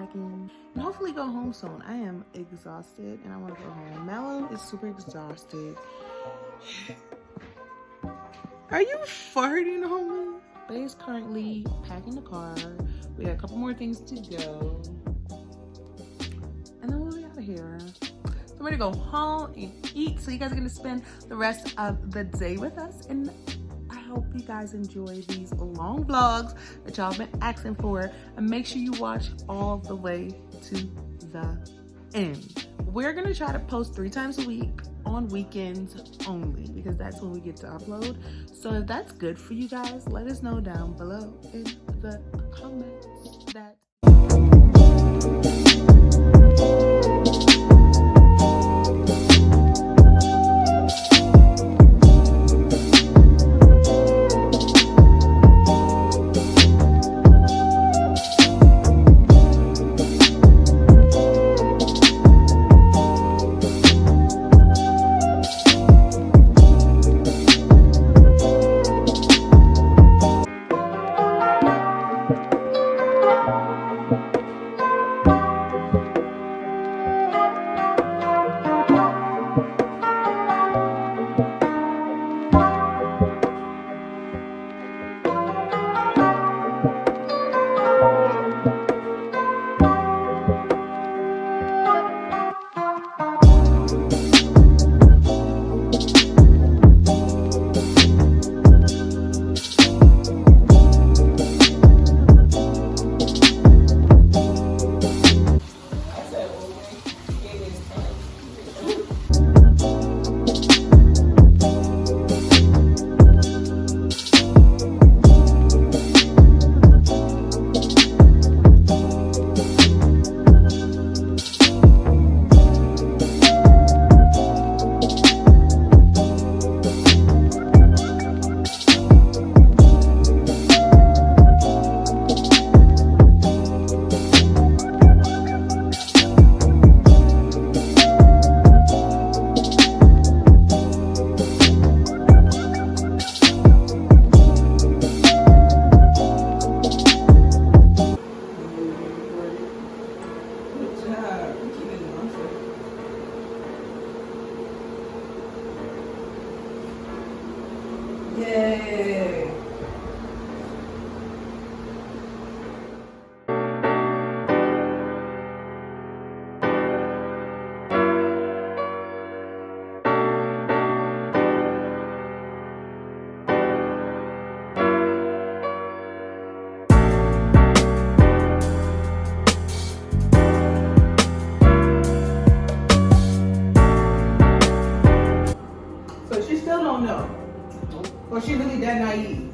packing and hopefully go home soon. I am exhausted and I want to go home. Mello is super exhausted. Are you farting on me? But he's currently packing the car. We got a couple more things to go. And then we'll be out of here. So we're gonna go home and eat. So you guys are gonna spend the rest of the day with us. And I hope you guys enjoy these long vlogs that y'all been asking for. And make sure you watch all the way to the end. We're gonna try to post 3 times a week on weekends only because that's when we get to upload. So if that's good for you guys, let us know down below in the comments that yay. So she still don't know. Or she really that naive?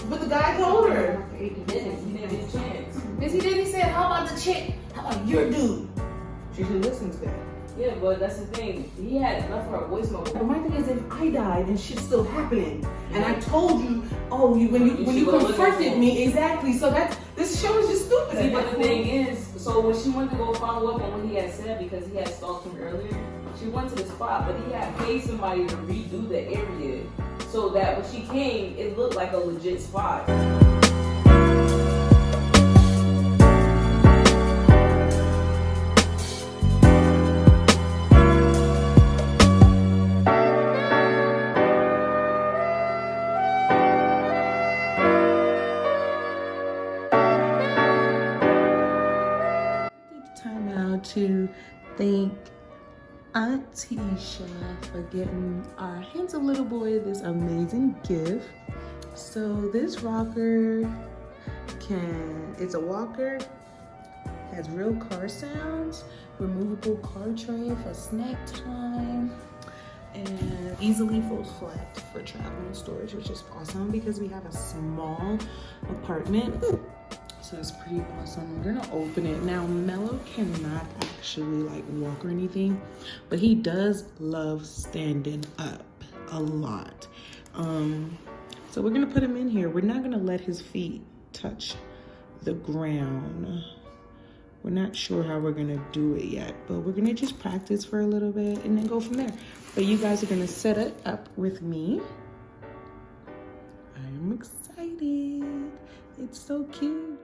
But the guy told her. He didn't get a chance. Yes, he did. He said, how about the chick? How about your dude? She should listen to that. Yeah, but that's the thing. He had left her a voicemail. But my thing is, if I died and shit's still happening, and I told you, oh, when you confronted me, exactly. So this show is just stupid. See, but the thing is, so when she went to go follow up on what he had said because he had stalked him earlier, she went to the spot, but he had paid somebody to redo the area so that when she came, it looked like a legit spot. Time out to thank Aunt Tisha for getting our handsome little boy this amazing gift. So this rocker it's a walker, has real car sounds, removable car tray for snack time, and easily folds flat for travel and storage, which is awesome because we have a small apartment. So it's pretty awesome. We're gonna open it. Now, Mello cannot actually like walk or anything, but he does love standing up a lot. So we're gonna put him in here. We're not gonna let his feet touch the ground. We're not sure how we're gonna do it yet, but we're gonna just practice for a little bit and then go from there. But you guys are gonna set it up with me. I am excited. It's so cute.